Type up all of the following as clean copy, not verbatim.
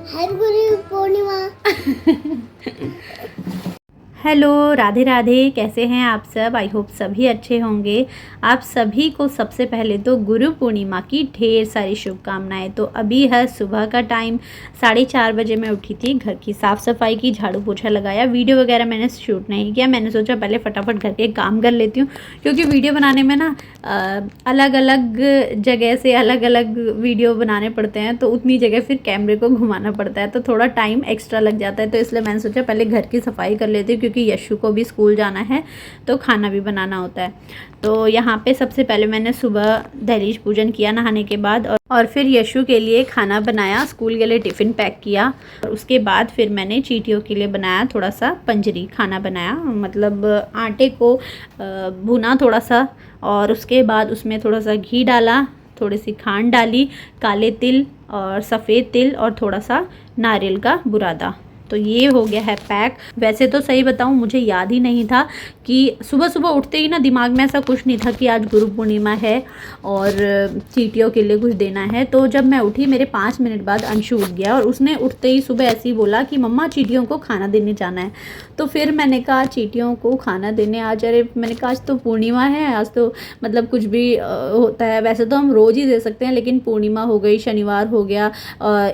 हर Guru Purnima. Hello, Radhe Radhe. कैसे हैं आप सब? आई होप सभी अच्छे होंगे। आप सभी को सबसे पहले तो गुरु पूर्णिमा की ढेर सारी शुभकामनाएं। तो अभी है सुबह का टाइम, 4:30 बजे मैं उठी थी। घर की साफ़ सफाई की, झाड़ू पोछा लगाया। वीडियो वगैरह मैंने शूट नहीं किया। मैंने सोचा पहले फटाफट घर के काम कर लेती हूँ, क्योंकि वीडियो बनाने में ना अलग अलग जगह से अलग अलग वीडियो बनाने पड़ते हैं, तो उतनी जगह फिर कैमरे को घुमाना पड़ता है, तो थोड़ा टाइम एक्स्ट्रा लग जाता है। तो इसलिए मैंने सोचा पहले घर की सफाई कर लेती हूँ, क्योंकि यशु को भी स्कूल जाना है तो खाना भी बनाना होता है। तो यहाँ पे सबसे पहले मैंने सुबह दहलीज पूजन किया नहाने के बाद, और फिर यशु के लिए खाना बनाया, स्कूल के लिए टिफ़िन पैक किया। और उसके बाद फिर मैंने चींटियों के लिए बनाया थोड़ा सा पंजरी खाना बनाया, मतलब आटे को भुना थोड़ा सा, और उसके बाद उसमें थोड़ा सा घी डाला, थोड़ी सी खांड डाली, काले तिल और सफ़ेद तिल और थोड़ा सा नारियल का बुरादा। तो ये हो गया है पैक। वैसे तो सही बताऊं, मुझे याद ही नहीं था कि सुबह सुबह उठते ही ना दिमाग में ऐसा कुछ नहीं था कि आज गुरु पूर्णिमा है और चींटियों के लिए कुछ देना है। तो जब मैं उठी, मेरे 5 मिनट बाद अंशु उठ गया, और उसने उठते ही सुबह ऐसे ही बोला कि मम्मा चींटियों को खाना देने जाना है। तो फिर मैंने कहा चींटियों को खाना देने आज? अरे मैंने कहा आज तो पूर्णिमा है, आज तो मतलब कुछ भी होता है। वैसे तो हम रोज़ ही दे सकते हैं, लेकिन पूर्णिमा हो गई, शनिवार हो गया,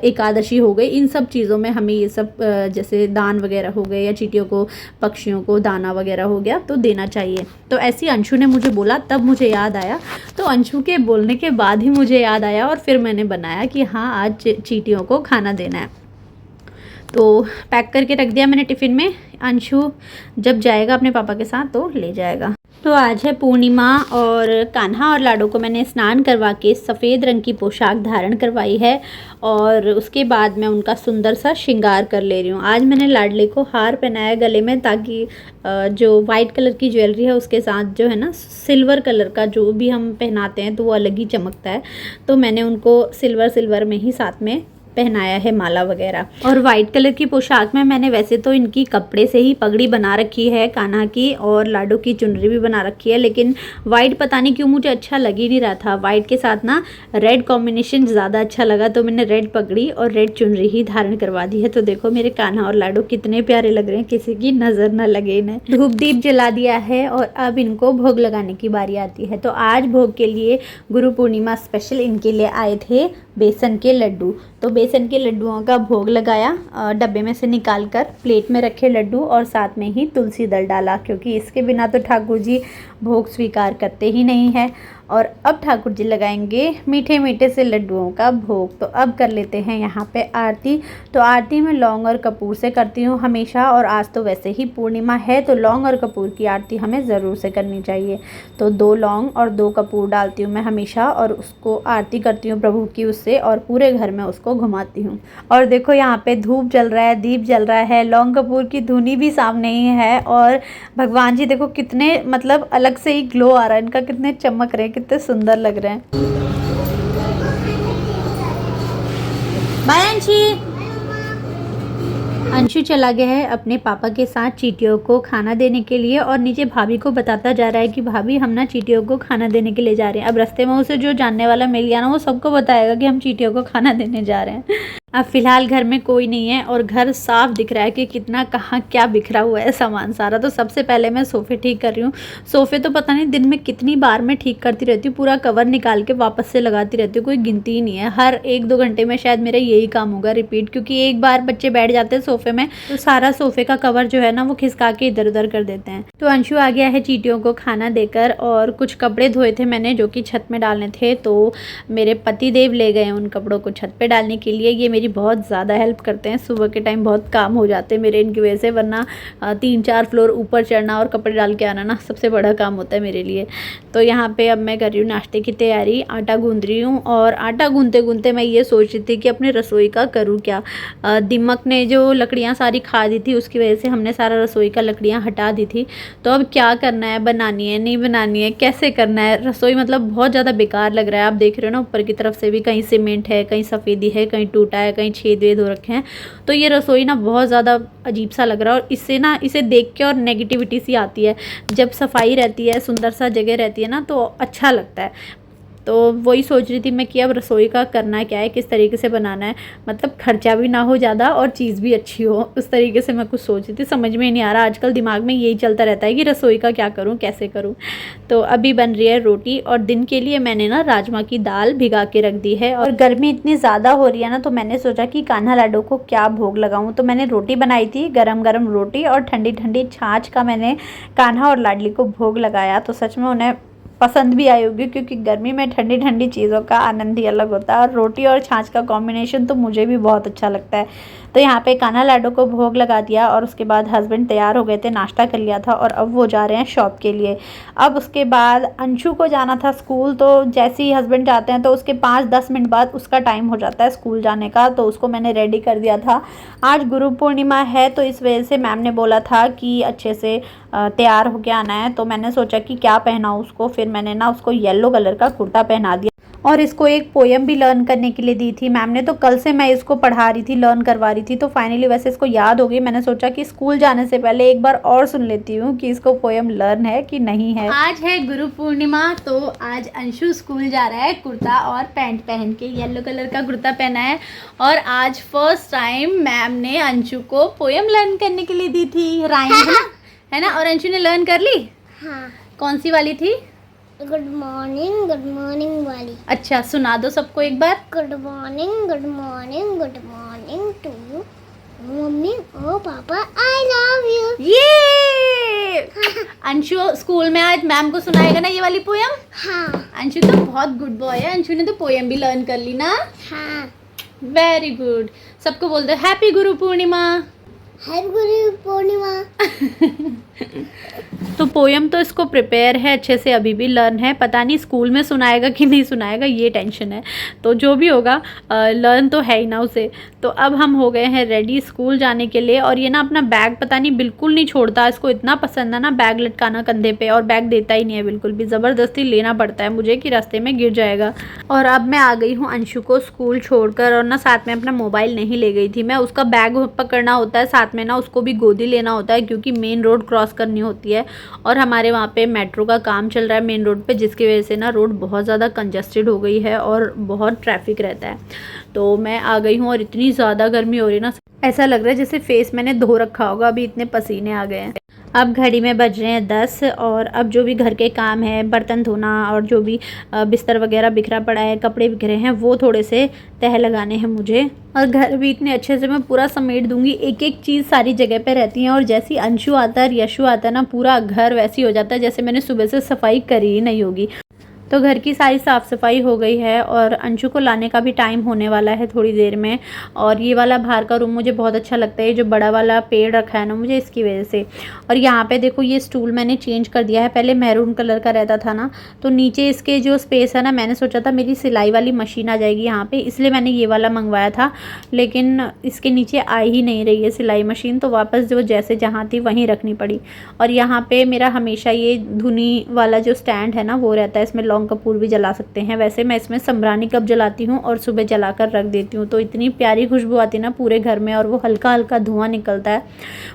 एकादशी हो गई, इन सब चीज़ों में हमें ये सब जैसे दान वगैरह हो गए, या चींटियों को, पक्षियों को दाना वगैरह हो गया तो देना चाहिए। तो ऐसी अंशु ने मुझे बोला, तब मुझे याद आया। तो अंशु के बोलने के बाद ही मुझे याद आया, और फिर मैंने बनाया कि हाँ आज चींटियों को खाना देना है। तो पैक करके रख दिया मैंने टिफ़िन में। अंशु जब जाएगा अपने पापा के साथ तो ले जाएगा। तो आज है पूर्णिमा, और कान्हा और लाडो को मैंने स्नान करवा के सफ़ेद रंग की पोशाक धारण करवाई है, और उसके बाद मैं उनका सुंदर सा श्रृंगार कर ले रही हूँ। आज मैंने लाडले को हार पहनाया गले में, ताकि जो वाइट कलर की ज्वेलरी है उसके साथ जो है ना सिल्वर कलर का जो भी हम पहनाते हैं तो वो अलग ही चमकता है। तो मैंने उनको सिल्वर में ही साथ में पहनाया है माला वगैरह। और वाइट कलर की पोशाक में मैंने वैसे तो इनकी कपड़े से ही पगड़ी बना रखी है, कान्हा की, और लाडो की चुनरी भी बना रखी है, लेकिन वाइट पता नहीं क्यों मुझे अच्छा लग ही नहीं रहा था। वाइट के साथ ना रेड कॉम्बिनेशन ज़्यादा अच्छा लगा, तो मैंने रेड पगड़ी और रेड चुनरी ही धारण करवा दी है। तो देखो मेरे कान्हा और लाडो कितने प्यारे लग रहे हैं, किसी की नज़र न लगे इन्हें। धूप दीप जला दिया है, और अब इनको भोग लगाने की बारी आती है। तो आज भोग के लिए गुरु पूर्णिमा स्पेशल इनके लिए आए थे बेसन के लड्डू। तो बेसन के लड्डुओं का भोग लगाया, डब्बे में से निकाल कर प्लेट में रखे लड्डू, और साथ में ही तुलसी दल डाला, क्योंकि इसके बिना तो ठाकुर जी भोग स्वीकार करते ही नहीं है। और अब ठाकुर जी लगाएंगे मीठे मीठे से लड्डुओं का भोग। तो अब कर लेते हैं यहाँ पे आरती। तो आरती मैं लौंग और कपूर से करती हूँ हमेशा, और आज तो वैसे ही पूर्णिमा है तो लौंग और कपूर की आरती हमें ज़रूर से करनी चाहिए। तो 2 लौंग और 2 कपूर डालती हूँ मैं हमेशा, और उसको आरती करती हूँ प्रभु की उससे, और पूरे घर में उसको घुमाती हूँ। और देखो यहाँ पे धूप जल रहा है, दीप जल रहा है, लौंग कपूर की धुनी भी सामने ही है, और भगवान जी देखो कितने मतलब अलग से ही ग्लो आ रहा है इनका, कितने चमक रहे हैं, कितने सुंदर लग रहे हैं। बाय अंशी। अंशु चला गया है अपने पापा के साथ चींटियों को खाना देने के लिए, और नीचे भाभी को बताता जा रहा है कि भाभी हम ना चींटियों को खाना देने के लिए जा रहे हैं। अब रास्ते में उसे जो जानने वाला मिल गया ना, वो सबको बताएगा कि हम चींटियों को खाना देने जा रहे हैं। अब फिलहाल घर में कोई नहीं है, और घर साफ दिख रहा है कि कितना कहाँ क्या बिखरा हुआ है सामान सारा। तो सबसे पहले मैं सोफ़े ठीक कर रही हूँ। सोफ़े तो पता नहीं दिन में कितनी बार मैं ठीक करती रहती हूँ, पूरा कवर निकाल के वापस से लगाती रहती हूँ, कोई गिनती ही नहीं है। हर 1-2 घंटे में शायद मेरा यही काम होगा रिपीट, क्योंकि एक बार बच्चे बैठ जाते हैं सोफ़े में तो सारा सोफ़े का कवर जो है ना वो खिसका के इधर उधर कर देते हैं। तो अंशु आ गया है चींटियों को खाना देकर, और कुछ कपड़े धोए थे मैंने जो कि छत में डालने थे, तो मेरे पति देव ले गए उन कपड़ों को छत पे डालने के लिए। ये मेरी बहुत ज़्यादा हेल्प करते हैं, सुबह के टाइम बहुत काम हो जाते हैं मेरे इनकी वजह से, वरना 3-4 फ्लोर ऊपर चढ़ना और कपड़े डाल के आना ना सबसे बड़ा काम होता है मेरे लिए। तो यहाँ पे अब मैं कर रही हूँ नाश्ते की तैयारी, आटा गूंद रही हूँ, और आटा गूंदते गूंदते मैं ये सोच रही थी कि अपने रसोई का करूँ क्या। दिमक ने जो लकड़ियाँ सारी खा दी थी, उसकी वजह से हमने सारा रसोई का लकड़ियाँ हटा दी थी। तो अब क्या करना है, बनानी है नहीं बनानी है, कैसे करना है। रसोई मतलब बहुत ज़्यादा बेकार लग रहा है, आप देख रहे हो ना ऊपर की तरफ से भी कहीं सीमेंट है, कहीं सफ़ेदी है, कहीं टूटा है, कहीं छेद वेद हो रखे हैं। तो ये रसोई ना बहुत ज़्यादा अजीब सा लग रहा है, और इससे ना इसे देख के और नेगेटिविटी सी आती है। जब सफाई रहती है, सुंदर सा जगह रहती है ना, तो अच्छा लगता है। तो वही सोच रही थी मैं कि अब रसोई का करना क्या है, किस तरीके से बनाना है, मतलब खर्चा भी ना हो ज़्यादा और चीज़ भी अच्छी हो, उस तरीके से मैं कुछ सोच रही थी। समझ में नहीं आ रहा, आजकल दिमाग में यही चलता रहता है कि रसोई का क्या करूँ, कैसे करूँ। तो अभी बन रही है रोटी और दिन के लिए मैंने ना राजमा की दाल भिगा के रख दी है। और गर्मी इतनी ज़्यादा हो रही है ना, तो मैंने सोचा कि कान्हा लाडो को क्या भोग लगाऊँ। तो मैंने रोटी बनाई थी, गरम गरम रोटी और ठंडी ठंडी छाछ का मैंने कान्हा और लाडली को भोग लगाया। तो सच में उन्हें पसंद भी आई होगी, क्योंकि गर्मी में ठंडी ठंडी चीज़ों का आनंद ही अलग होता है। और रोटी और छाछ का कॉम्बिनेशन तो मुझे भी बहुत अच्छा लगता है। तो यहाँ पे कान्हा लाडो को भोग लगा दिया और उसके बाद हस्बैंड तैयार हो गए थे, नाश्ता कर लिया था और अब वो जा रहे हैं शॉप के लिए। अब उसके बाद अंशु को जाना था स्कूल, तो जैसे ही हस्बैंड जाते हैं तो उसके 5-10 मिनट बाद उसका टाइम हो जाता है स्कूल जाने का। तो उसको मैंने रेडी कर दिया था। आज गुरु पूर्णिमा है, तो इस वजह से मैम ने बोला था कि अच्छे से तैयार होके आना है। तो मैंने सोचा कि क्या पहनाऊँ उसको, फिर मैंने ना उसको येलो कलर का कुर्ता पहना दिया और इसको एक पोएम भी लर्न करने के लिए दी थी मैम ने। तो कल से मैं इसको पढ़ा रही थी, लर्न करवा रही थी, तो फाइनली वैसे इसको याद हो गई। मैंने सोचा कि स्कूल जाने से पहले एक बार और सुन लेती हूँ कि इसको पोएम लर्न है कि नहीं है। आज है गुरु पूर्णिमा, तो आज अंशु स्कूल जा रहा है कुर्ता और पैंट पहन के, येलो कलर का कुर्ता पहना है। और आज फर्स्ट टाइम मैम ने अंशु को पोएम लर्न करने के लिए दी थी, राइम है ना। और अंशु ने लर्न कर ली। हाँ। कौन सी वाली थी? गुड मॉर्निंग वाली। अच्छा, सुना दो सबको एक बार। गुड मॉर्निंग टू मम्मी और पापा, आई लव यू। ये अंशु स्कूल में आज मैम को सुनाएगा ना ये वाली पोयम। हाँ। अंशु तो बहुत गुड बॉय है, अंशु ने तो पोयम भी लर्न कर ली ना। हाँ। Very good. सबको बोल दो हैप्पी गुरु पूर्णिमा। हैप्पी गुरु पूर्णिमा। तो पोयम तो इसको प्रिपेयर है अच्छे से, अभी भी लर्न है। पता नहीं स्कूल में सुनाएगा कि नहीं सुनाएगा, ये टेंशन है। तो जो भी होगा लर्न तो है ही ना उसे। तो अब हम हो गए हैं रेडी स्कूल जाने के लिए। और ये ना अपना बैग पता नहीं बिल्कुल नहीं छोड़ता, इसको इतना पसंद है ना बैग लटकाना कंधे पे, और बैग देता ही नहीं है बिल्कुल भी, ज़बरदस्ती लेना पड़ता है मुझे कि रास्ते में गिर जाएगा। और अब मैं आ गई हूँ अंशु को स्कूल छोड़कर, और ना साथ में अपना मोबाइल नहीं ले गई थी मैं। उसका बैग पकड़ना होता है, साथ में ना उसको भी गोदी लेना होता है, क्योंकि मेन रोड क्रॉस करनी होती है। और हमारे वहाँ पे मेट्रो का काम चल रहा है मेन रोड पे, जिसकी वजह से ना रोड बहुत ज़्यादा कंजस्टेड हो गई है और बहुत ट्रैफिक रहता है। तो मैं आ गई हूँ और इतनी ज़्यादा गर्मी हो रही है ना, ऐसा लग रहा है जैसे फेस मैंने धो रखा होगा, अभी इतने पसीने आ गए हैं। अब घड़ी में बज रहे हैं 10 और अब जो भी घर के काम है, बर्तन धोना और जो भी बिस्तर वगैरह बिखरा पड़ा है, कपड़े बिखरे हैं, वो थोड़े से तह लगाने हैं मुझे। और घर भी इतने अच्छे से मैं पूरा समेट दूंगी, एक एक चीज़ सारी जगह पे रहती है। और जैसे ही अंशु आता है, यशु आता है ना, पूरा घर वैसे ही हो जाता है जैसे मैंने सुबह से सफाई करी ही नहीं होगी। तो घर की सारी साफ़ सफाई हो गई है और अंशु को लाने का भी टाइम होने वाला है थोड़ी देर में। और ये वाला बाहर का रूम मुझे बहुत अच्छा लगता है, जो बड़ा वाला पेड़ रखा है ना मुझे, इसकी वजह से। और यहाँ पे देखो ये स्टूल मैंने चेंज कर दिया है, पहले मैरून कलर का रहता था ना, तो नीचे इसके जो स्पेस है ना, मैंने सोचा था मेरी सिलाई वाली मशीन आ जाएगी यहाँ पर, इसलिए मैंने ये वाला मंगवाया था। लेकिन इसके नीचे आ ही नहीं रही है सिलाई मशीन, तो वापस जो जैसे जहाँ थी वहीं रखनी पड़ी। और यहाँ पर मेरा हमेशा ये धुनी वाला जो स्टैंड है ना वो रहता है, इसमें लौंग कपूर भी जला सकते हैं। वैसे मैं इसमें समरानी कब जलाती हूँ और सुबह जलाकर रख देती हूँ, तो इतनी प्यारी खुशबू आती है ना पूरे घर में, और वो हल्का हल्का धुआं निकलता है,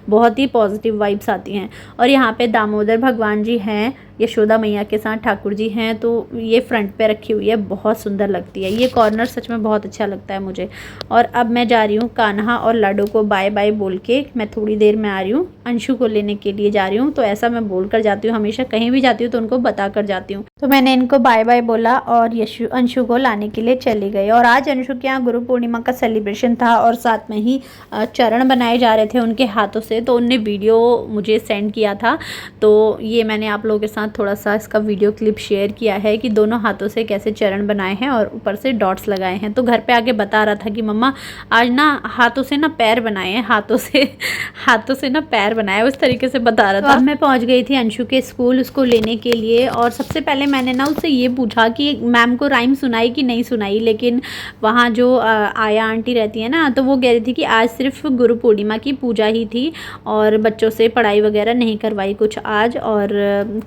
बहुत ही पॉजिटिव वाइब्स आती हैं। और यहाँ पे दामोदर भगवान जी हैं, यशोदा मैया के साथ ठाकुर जी हैं, तो ये फ्रंट पे रखी हुई है, बहुत सुंदर लगती है। ये कॉर्नर सच में बहुत अच्छा लगता है मुझे। और अब मैं जा रही हूँ कान्हा और लाडो को बाय बाय बोल के, मैं थोड़ी देर में आ रही हूँ, अंशु को लेने के लिए जा रही हूँ। तो ऐसा मैं बोल कर जाती हूँ, हमेशा कहीं भी जाती हूँ तो उनको बता कर जाती हूँ। तो मैंने इनको बाय बाय बोला और अंशु को लाने के लिए चली गई। और आज अंशु के यहाँ गुरु पूर्णिमा का सेलिब्रेशन था और साथ में ही चरण बनाए जा रहे थे उनके हाथों से, तो उनने वीडियो मुझे सेंड किया था। तो ये मैंने आप लोगों के साथ थोड़ा सा इसका वीडियो क्लिप शेयर किया है कि दोनों हाथों से कैसे चरण बनाए हैं और ऊपर से डॉट्स लगाए हैं। तो घर पे आके बता रहा था कि मम्मा आज ना हाथों से ना पैर बनाए हैं, हाथों से ना पैर बनाए, उस तरीके से बता रहा था। अब मैं पहुंच गई थी अंशु के स्कूल उसको लेने के लिए। और सबसे पहले मैंने ना उससे ये पूछा कि मैम को राइम सुनाई कि नहीं सुनाई, लेकिन वहाँ जो आया आंटी रहती है ना, तो वो कह रही थी कि आज सिर्फ गुरु पूर्णिमा की पूजा ही थी और बच्चों से पढ़ाई वगैरह नहीं करवाई कुछ आज, और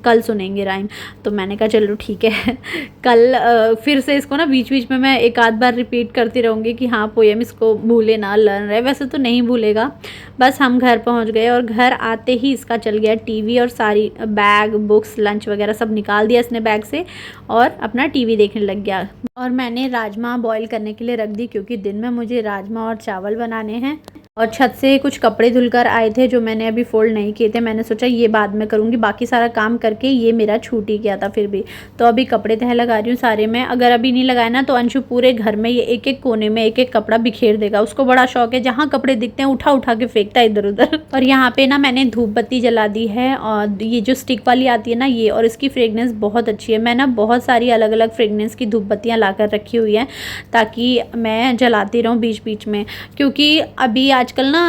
कल सुनेंगे राइम। तो मैंने कहा चलो ठीक है कल फिर से इसको ना बीच बीच में मैं एक आध बार रिपीट करती रहूँगी कि हाँ पोएम इसको भूले ना, लर्न रहे। वैसे तो नहीं भूलेगा। बस हम घर पहुँच गए और घर आते ही इसका चल गया टीवी और सारी बैग बुक्स लंच वगैरह सब निकाल दिया इसने बैग से और अपना टीवी देखने लग गया। और मैंने राजमा बॉईल करने के लिए रख दी क्योंकि दिन में मुझे राजमा और चावल बनाने हैं। और छत से कुछ कपड़े धुलकर आए थे जो मैंने अभी फोल्ड नहीं किए थे। मैंने सोचा ये बाद में करूँगी, बाकी सारा काम करके ये मेरा छूट ही गया था फिर भी। तो अभी कपड़े तह लगा रही हूँ सारे में। अगर अभी नहीं लगाया ना तो अंशु पूरे घर में ये एक एक कोने में एक एक कपड़ा बिखेर देगा। उसको बड़ा शौक है, जहाँ कपड़े दिखते हैं उठा उठा के फेंकता है इधर उधर। और यहाँ पे ना मैंने धूप बत्ती जला दी है और ये जो स्टिक वाली आती है ना ये, और इसकी फ्रेगनेंस बहुत अच्छी है। मैं ना बहुत सारी अलग अलग फ्रेगनेंस की धूप बत्तियाँ ला कर रखी हुई हैं ताकि मैं जलाती रहूँ बीच बीच में, क्योंकि अभी आजकल ना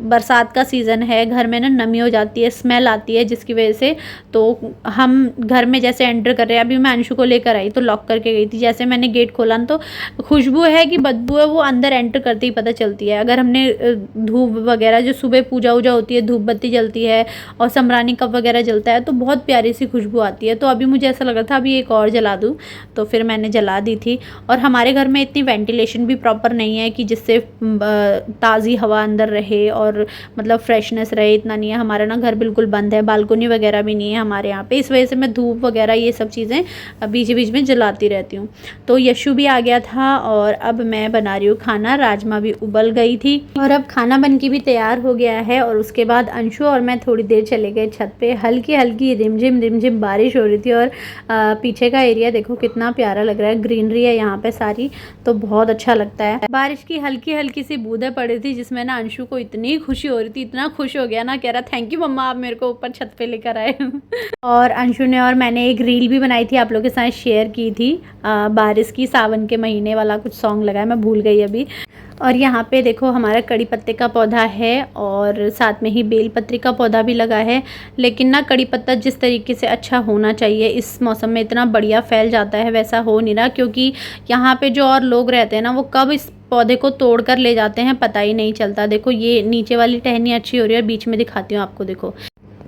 बरसात का सीज़न है, घर में ना नमी हो जाती है, स्मेल आती है जिसकी वजह से तो हम घर में जैसे एंटर कर रहे हैं। अभी मैं अंशु को लेकर आई तो लॉक करके गई थी, जैसे मैंने गेट खोला तो खुशबू है कि बदबू है वो अंदर एंटर करते ही पता चलती है। अगर हमने धूप वगैरह जो सुबह पूजा वूजा होती है, धूप बत्ती जलती है और सम्रानी कप वगैरह जलता है तो बहुत प्यारी सी खुशबू आती है। तो अभी मुझे ऐसा लग रहा था अभी एक और जला दूँ, तो फिर मैंने जला दी थी। और हमारे घर में इतनी वेंटिलेशन भी प्रॉपर नहीं है कि जिससे ताज़ी हवा अंदर रहे और मतलब फ्रेशनेस रहे, इतना नहीं है। हमारा ना घर बिल्कुल बंद है, बालकोनी वगैरह भी नहीं है हमारे यहाँ पे, इस वजह से मैं धूप वगैरह ये सब चीज़ें बीच बीच में जलाती रहती हूँ। तो यशु भी आ गया था और अब मैं बना रही हूँ खाना। राजमा भी उबल गई थी और अब खाना बन के भी तैयार हो गया है। और उसके बाद अंशु और मैं थोड़ी देर चले गए छत पे। हल्की हल्की रिमझिम बारिश हो रही थी और पीछे का एरिया देखो कितना प्यारा लग रहा है, ग्रीनरी है यहाँ पे सारी, तो बहुत अच्छा लगता है। बारिश की हल्की हल्की सी बूंदें पड़ी थी जिसमें ना अंशु को इतनी खुशी हो रही थी, इतना खुश हो गया ना, कह रहा थैंक यू मम्मा आप मेरे को ऊपर छत पे लेकर आए और अंशु ने और मैंने एक रील भी बनाई थी, आप लोगों के साथ शेयर की थी, बारिश की, सावन के महीने वाला कुछ सॉन्ग लगाया, मैं भूल गई अभी। और यहाँ पे देखो हमारा कड़ी पत्ते का पौधा है और साथ में ही बेल पत्री का पौधा भी लगा है। लेकिन ना कड़ी पत्ता जिस तरीके से अच्छा होना चाहिए इस मौसम में इतना बढ़िया फैल जाता है वैसा हो नहीं रहा, क्योंकि यहाँ पे जो और लोग रहते हैं ना वो कब इस पौधे को तोड़ कर ले जाते हैं पता ही नहीं चलता। देखो ये नीचे वाली टहनी अच्छी हो रही है, बीच में दिखाती हूँ आपको, देखो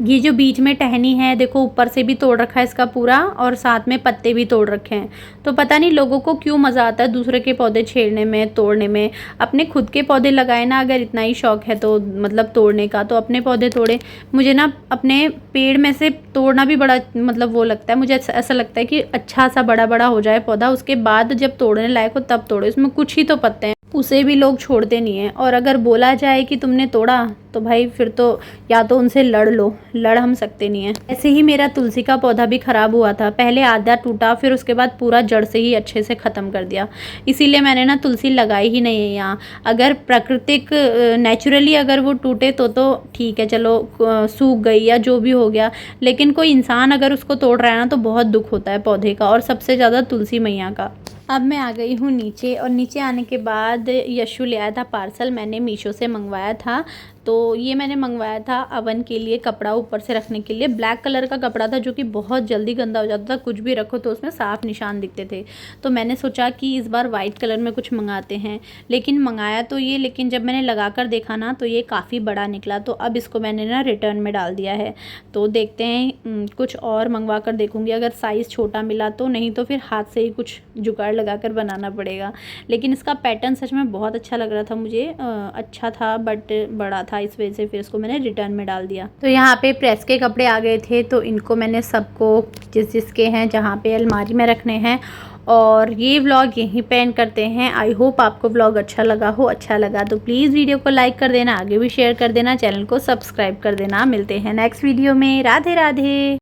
ये जो बीच में टहनी है देखो ऊपर से भी तोड़ रखा है इसका पूरा और साथ में पत्ते भी तोड़ रखे हैं। तो पता नहीं लोगों को क्यों मज़ा आता है दूसरे के पौधे छेड़ने में, तोड़ने में। अपने खुद के पौधे लगाए ना, अगर इतना ही शौक है तो मतलब तोड़ने का, तो अपने पौधे तोड़े। मुझे ना अपने पेड़ में से तोड़ना भी बड़ा मतलब वो लगता है, मुझे ऐसा लगता है कि अच्छा सा बड़ा बड़ा हो जाए पौधा, उसके बाद जब तोड़ने लायक हो तब तोड़ो, इसमें कुछ ही तो पत्ते हैं, उसे भी लोग छोड़ते नहीं हैं। और अगर बोला जाए कि तुमने तोड़ा तो भाई फिर तो या तो उनसे लड़ लो, लड़ हम सकते नहीं हैं। ऐसे ही मेरा तुलसी का पौधा भी ख़राब हुआ था, पहले आधा टूटा फिर उसके बाद पूरा जड़ से ही अच्छे से ख़त्म कर दिया। इसीलिए मैंने ना तुलसी लगाई ही नहीं है यहाँ। अगर प्राकृतिक नेचुरली अगर वो टूटे तो ठीक है, चलो सूख गई या जो भी हो गया, लेकिन कोई इंसान अगर उसको तोड़ रहा है ना तो बहुत दुख होता है पौधे का, और सबसे ज़्यादा तुलसी मैया का। अब मैं आ गई हूँ नीचे, और नीचे आने के बाद यशु ले आया था पार्सल, मैंने मीशो से मंगवाया था। तो ये मैंने मंगवाया था अवन के लिए, कपड़ा ऊपर से रखने के लिए। ब्लैक कलर का कपड़ा था जो कि बहुत जल्दी गंदा हो जाता था, कुछ भी रखो तो उसमें साफ निशान दिखते थे। तो मैंने सोचा कि इस बार वाइट कलर में कुछ मंगाते हैं, लेकिन मंगाया तो ये, लेकिन जब मैंने लगा कर देखा ना तो ये काफ़ी बड़ा निकला। तो अब इसको मैंने ना रिटर्न में डाल दिया है। तो देखते हैं कुछ और मंगवा कर देखूँगी, अगर साइज़ छोटा मिला तो, नहीं तो फिर हाथ से ही कुछ जुगाड़ लगा कर बनाना पड़ेगा। लेकिन इसका पैटर्न सच में बहुत अच्छा लग रहा था मुझे, अच्छा था बट बड़ा था, इस वजह से फिर इसको मैंने रिटर्न में डाल दिया। तो यहाँ पे प्रेस के कपड़े आ गए थे, तो इनको मैंने सबको जिसके हैं जहाँ पे अलमारी में रखने हैं। और ये व्लॉग यहीं पे एंड करते हैं। आई होप आपको व्लॉग अच्छा लगा हो। अच्छा लगा तो प्लीज़ वीडियो को लाइक कर देना, आगे भी शेयर कर देना, चैनल को सब्सक्राइब कर देना। मिलते हैं नेक्स्ट वीडियो में। राधे राधे।